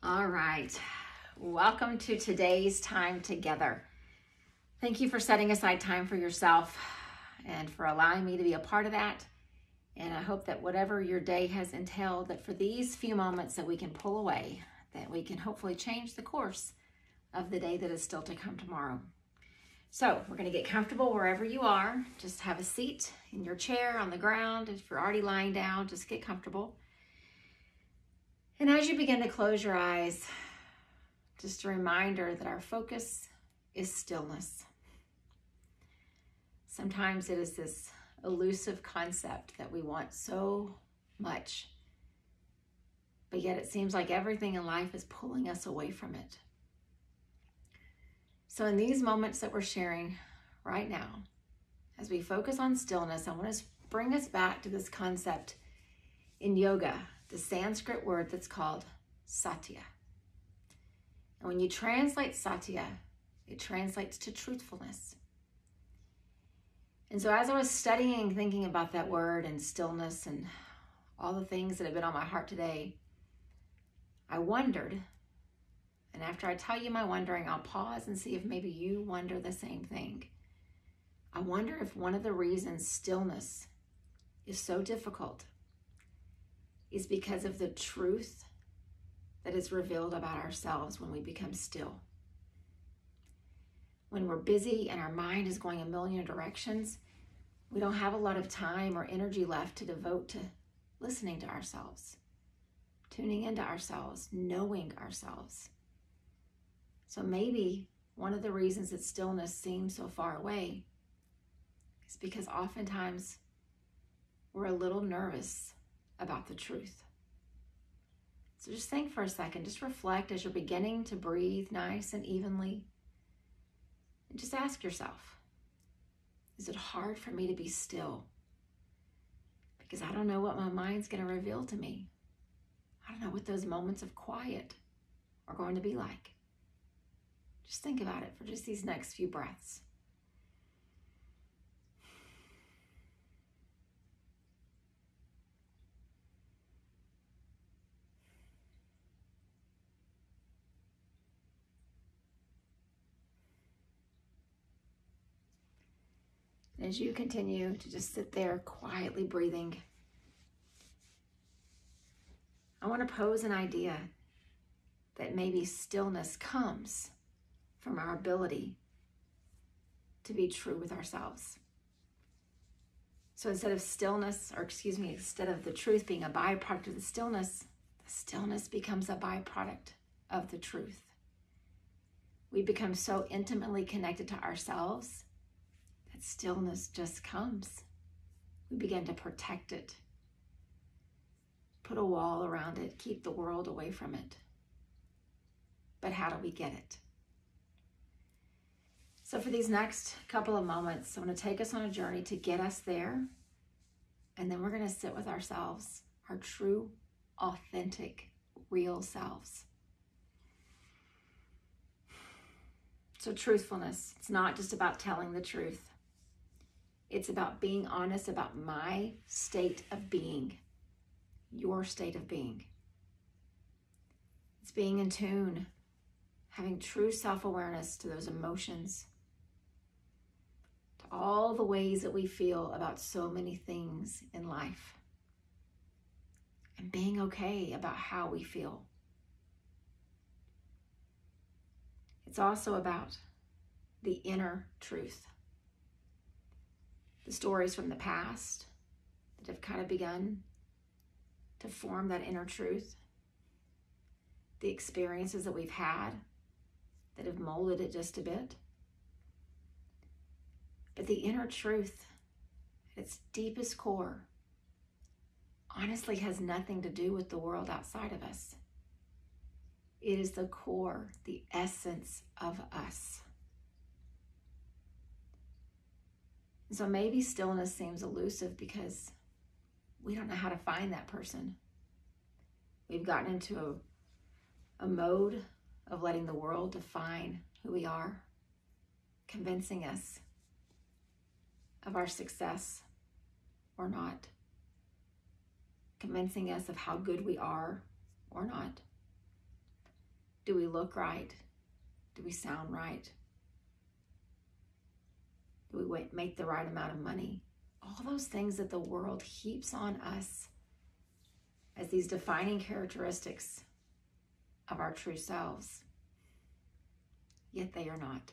All right. Welcome to today's time together. Thank you for setting aside time for yourself and for allowing me to be a part of that. And I hope that whatever your day has entailed, that for these few moments that we can pull away, that we can hopefully change the course of the day that is still to come tomorrow. So we're going to get comfortable wherever you are. Just have a seat in your chair, on the ground. If you're already lying down, just get comfortable. And as you begin to close your eyes, just a reminder that our focus is stillness. Sometimes it is this elusive concept that we want so much, but yet it seems like everything in life is pulling us away from it. So in these moments that we're sharing right now, as we focus on stillness, I want to bring us back to this concept in yoga, the Sanskrit word that's called satya. And when you translate satya, it translates to truthfulness. And so as I was studying, thinking about that word and stillness and all the things that have been on my heart today, I wondered, and after I tell you my wondering, I'll pause and see if maybe you wonder the same thing. I wonder if one of the reasons stillness is so difficult is because of the truth that is revealed about ourselves when we become still. When we're busy and our mind is going a million directions, we don't have a lot of time or energy left to devote to listening to ourselves, tuning into ourselves, knowing ourselves. So maybe one of the reasons that stillness seems so far away is because oftentimes we're a little nervous about the truth. So just think for a second, just reflect as you're beginning to breathe nice and evenly. And just ask yourself, is it hard for me to be still? Because I don't know what my mind's going to reveal to me. I don't know what those moments of quiet are going to be like. Just think about it for just these next few breaths. As you continue to just sit there quietly breathing, I want to pose an idea that maybe stillness comes from our ability to be true with ourselves. So instead of instead of the truth being a byproduct of the stillness becomes a byproduct of the truth. We become so intimately connected to ourselves that stillness just comes. We begin to protect it, put a wall around it, keep the world away from it. But how do we get it? So for these next couple of moments, I want to take us on a journey to get us there. And then we're going to sit with ourselves, our true, authentic, real selves. So truthfulness, it's not just about telling the truth. It's about being honest about my state of being, your state of being. It's being in tune, having true self-awareness to those emotions, to all the ways that we feel about so many things in life, and being okay about how we feel. It's also about the inner truth. The stories from the past that have kind of begun to form that inner truth. The experiences that we've had that have molded it just a bit. But the inner truth, at its deepest core, honestly has nothing to do with the world outside of us. It is the core, the essence of us. So maybe stillness seems elusive because we don't know how to find that person. We've gotten into a mode of letting the world define who we are, convincing us of our success or not, convincing us of how good we are or not. Do we look right? Do we sound right? Do we make the right amount of money? All those things that the world heaps on us as these defining characteristics of our true selves. Yet they are not.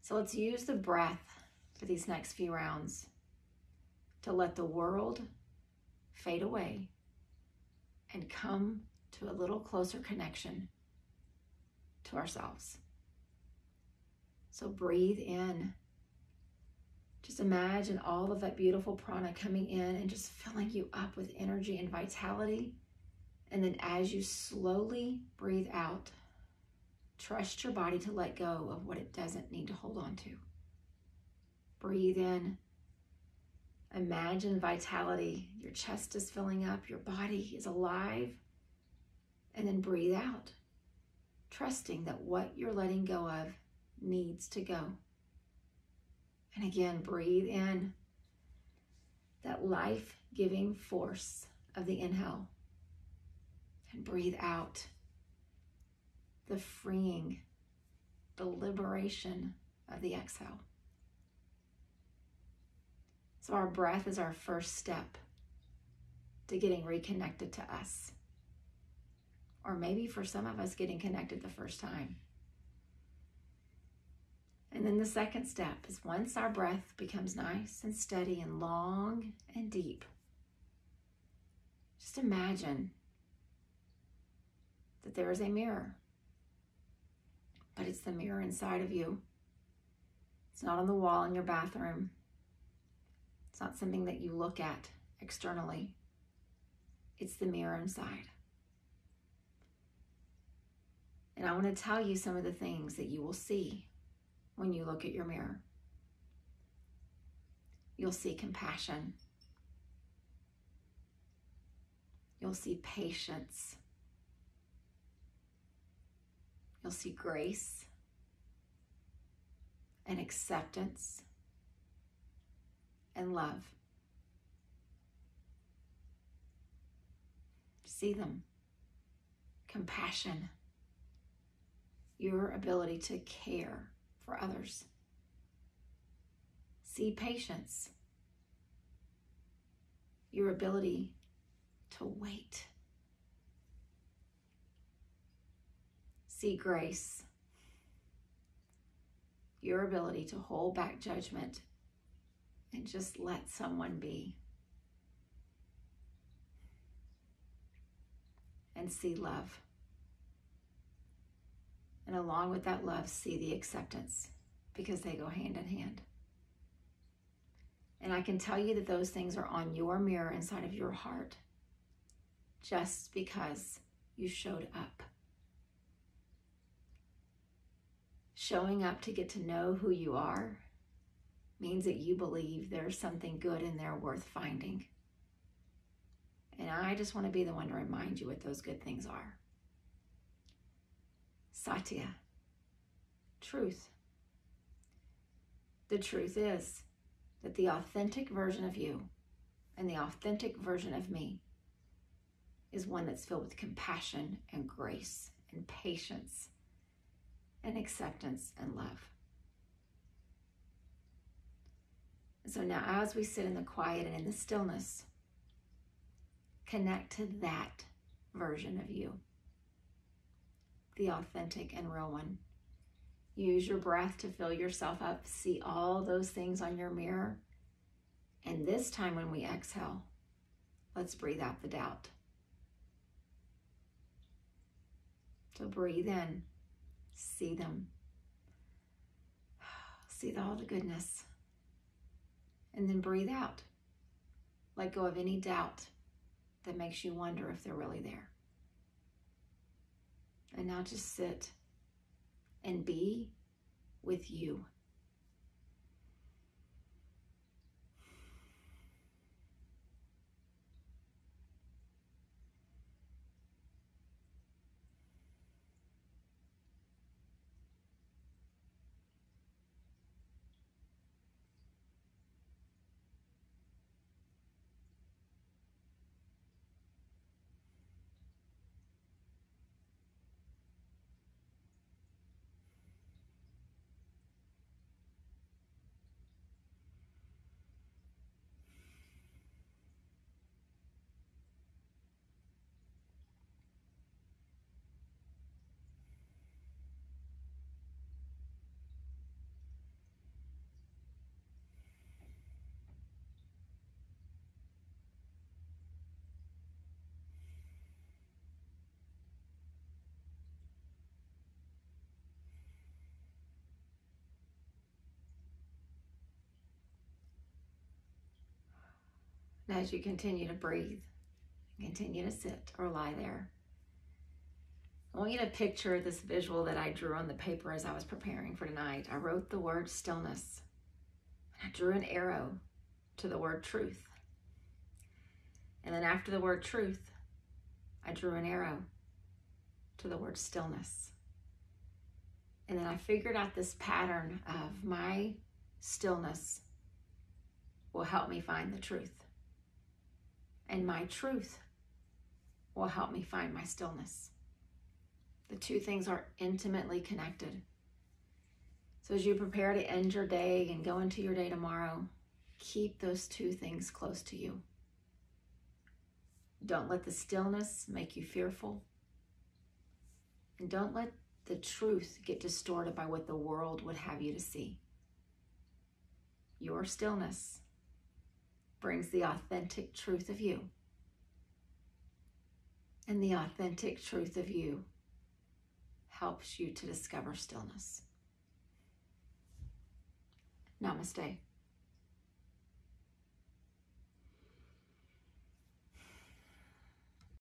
So let's use the breath for these next few rounds to let the world fade away and come to a little closer connection to ourselves. So breathe in. Just imagine all of that beautiful prana coming in and just filling you up with energy and vitality. And then as you slowly breathe out, trust your body to let go of what it doesn't need to hold on to. Breathe in. Imagine vitality. Your chest is filling up. Your body is alive. And then breathe out, trusting that what you're letting go of needs to go. And again, breathe in that life-giving force of the inhale. And breathe out the freeing, the liberation of the exhale. So our breath is our first step to getting reconnected to us. Or maybe for some of us, getting connected the first time. And then the second step is once our breath becomes nice and steady and long and deep, just imagine that there is a mirror, but it's the mirror inside of you. It's not on the wall in your bathroom. It's not something that you look at externally. It's the mirror inside. And I want to tell you some of the things that you will see when you look at your mirror. You'll see compassion. You'll see patience. You'll see grace and acceptance and love. See them. Compassion. Your ability to care for others. See patience. Your ability to wait. See grace. Your ability to hold back judgment and just let someone be. And see love. And along with that love, see the acceptance, because they go hand in hand. And I can tell you that those things are on your mirror inside of your heart just because you showed up. Showing up to get to know who you are means that you believe there's something good in there worth finding. And I just want to be the one to remind you what those good things are. Satya, truth. The truth is that the authentic version of you and the authentic version of me is one that's filled with compassion and grace and patience and acceptance and love. And so now as we sit in the quiet and in the stillness, connect to that version of you. The authentic and real one. Use your breath to fill yourself up. See all those things on your mirror. And this time when we exhale, let's breathe out the doubt. So breathe in. See them. See all the goodness. And then breathe out. Let go of any doubt that makes you wonder if they're really there. And now just sit and be with you. And as you continue to breathe, continue to sit or lie there, I want you to picture this visual that I drew on the paper as I was preparing for tonight. I wrote the word stillness. I drew an arrow to the word truth. And then after the word truth, I drew an arrow to the word stillness. And then I figured out this pattern of my stillness will help me find the truth. And my truth will help me find my stillness. The two things are intimately connected. So as you prepare to end your day and go into your day tomorrow, keep those two things close to you. Don't let the stillness make you fearful. And don't let the truth get distorted by what the world would have you to see. Your stillness brings the authentic truth of you. And the authentic truth of you helps you to discover stillness. Namaste.